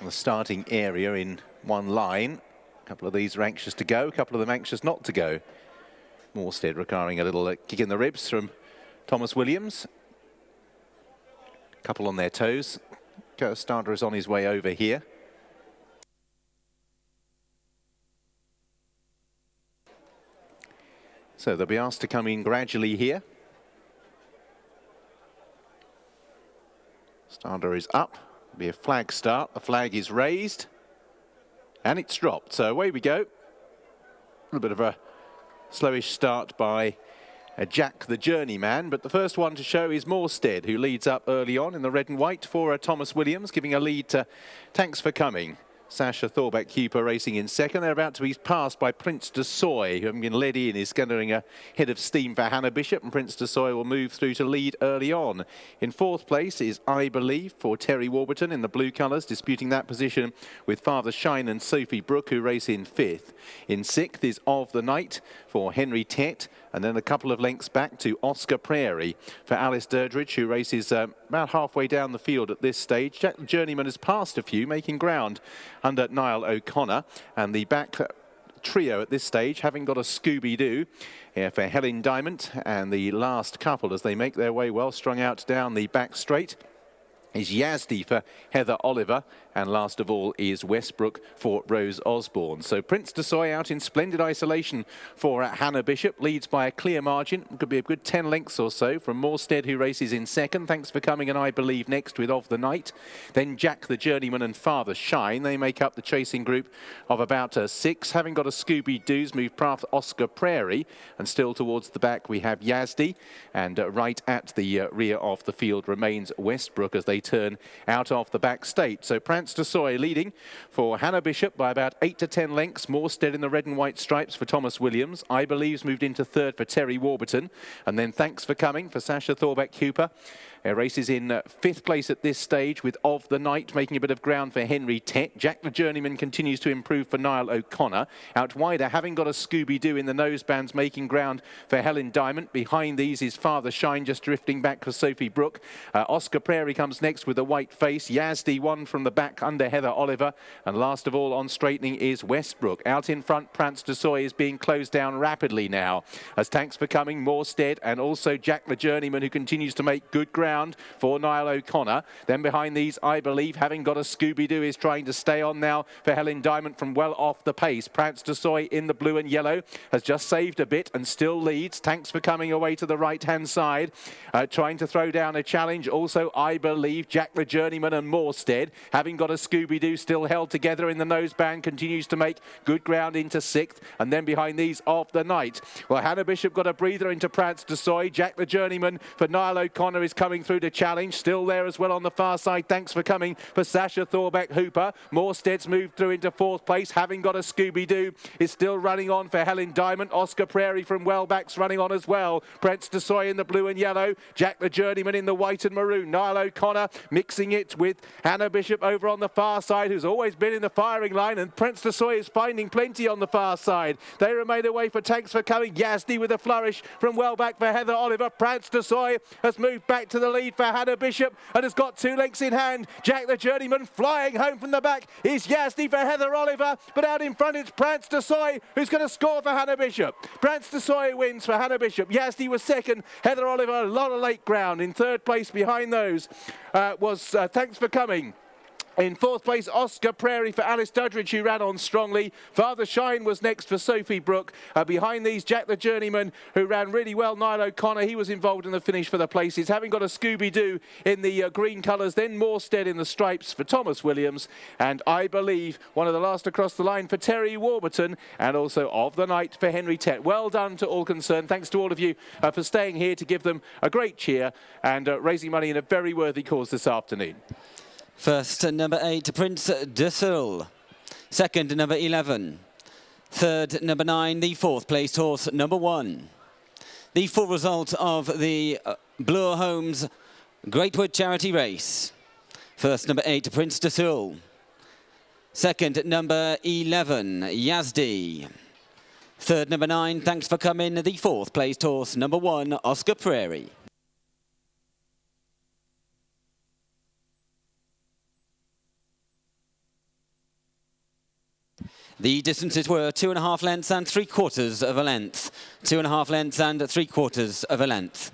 the starting area in one line. A couple of these are anxious to go, a couple of them anxious not to go. Morstead requiring a little kick in the ribs from Thomas Williams. Couple on their toes. Starter is on his way over here. So they'll be asked to come in gradually here. Starter is up. It'll be a flag start. The flag is raised. And it's dropped. So away we go. A little bit of a slowish start by Jack the Journeyman, but the first one to show is Morstead, who leads up early on in the red and white for Thomas Williams, giving a lead to Thanks for Coming. Sasha Thorbeck-Huper racing in second. They're about to be passed by Prince de Soy, who, having been led in, is gathering a head of steam for Hannah Bishop, and Prince de Soy will move through to lead early on. In fourth place is I Believe for Terry Warburton in the blue colours, disputing that position with Father Shine and Sophie Brooke, who race in fifth. In sixth is Of the Night for Henry Tett, and then a couple of lengths back to Oscar Prairie for Alice Durdridge, who races about halfway down the field at this stage. Jack the Journeyman has passed a few, making ground under Niall O'Connor, and the back trio at this stage having got a Scooby-Doo for Helen Diamond, and the last couple as they make their way well strung out down the back straight is Yazdi for Heather Oliver, and last of all is Westbrook for Rose Osborne. So Prince de Soy out in splendid isolation for Hannah Bishop, leads by a clear margin. Could be a good 10 lengths or so from Morstead, who races in second. Thanks for Coming and I Believe next with Of the Night. Then Jack the Journeyman and Father Shine. They make up the chasing group of about six. Having got a Scooby-Doo's moved past Oscar Prairie, and still towards the back we have Yazdi, and right at the rear of the field remains Westbrook as they turn out of the back straight. So Prince de Soy leading for Hannah Bishop by about 8 to 10 lengths. Morstead in the red and white stripes for Thomas Williams. I Believe's moved into third for Terry Warburton, and then Thanks for Coming for Sasha Thorbeck-Huper. Races in fifth place at this stage with Of the Night making a bit of ground for Henry Tett. Jack the Journeyman continues to improve for Niall O'Connor. Out wider, having got a Scooby-Doo in the nosebands, making ground for Helen Diamond. Behind these is Father Shine just drifting back for Sophie Brooke. Oscar Prairie comes next with a white face. Yazdi one from the back under Heather Oliver. And last of all on straightening is Westbrook. Out in front, Prince de Soy is being closed down rapidly now as Thanks for Coming, Morstead, and also Jack the Journeyman, who continues to make good ground for Niall O'Connor. Then behind these, I Believe, having got a Scooby-Doo, is trying to stay on now for Helen Diamond from well off the pace. Prince de Soy in the blue and yellow has just saved a bit and still leads. Thanks for Coming away to the right-hand side, trying to throw down a challenge. Also, I Believe, Jack the Journeyman and Morstead, having got a Scooby-Doo still held together in the noseband, continues to make good ground into sixth. And then behind these, Of the Night. Well, Hannah Bishop got a breather into Prince de Soy. Jack the Journeyman for Niall O'Connor is coming through to challenge. Still there as well on the far side. Thanks for Coming for Sasha Thorbeck-Huper. Morstead's moved through into fourth place, having got a Scooby-Doo, is still running on for Helen Diamond. Oscar Prairie from Wellback's running on as well. Prince de Soy in the blue and yellow. Jack the Journeyman in the white and maroon. Niall O'Connor mixing it with Hannah Bishop over on the far side, who's always been in the firing line, and Prince de Soy is finding plenty on the far side. They remain away for Thanks for Coming. Yazdi with a flourish from Wellback for Heather Oliver. Prince de Soy has moved back to the lead for Hannah Bishop and has got 2 lengths in hand. Jack the Journeyman flying home from the back is Yazdi for Heather Oliver, but out in front it's Prince de Soy who's going to score for Hannah Bishop. Prince de Soy wins for Hannah Bishop. Yazdi was second. Heather Oliver, a lot of late ground. In third place behind those was Thanks for Coming. In fourth place, Oscar Prairie for Alice Dudridge, who ran on strongly. Father Shine was next for Sophie Brooke. Behind these, Jack the Journeyman, who ran really well. Niall O'Connor, he was involved in the finish for the places, having got a Scooby-Doo in the green colours. Then Morstead in the stripes for Thomas Williams. And I Believe, one of the last across the line for Terry Warburton. And also Of the Night for Henry Tett. Well done to all concerned. Thanks to all of you for staying here to give them a great cheer and raising money in a very worthy cause this afternoon. First, number 8, Prince de Soy. Second, number 11. Third, number 9, the fourth placed horse, number 1. The full result of the Bloor Homes Greatwood charity race. First, number 8, Prince de Soy. Second, number 11, Yazdi. Third, number 9, Thanks for Coming, the fourth placed horse, number 1, Oscar Prairie. The distances were 2.5 lengths and 3/4 of a length. 2.5 lengths and 3/4 of a length.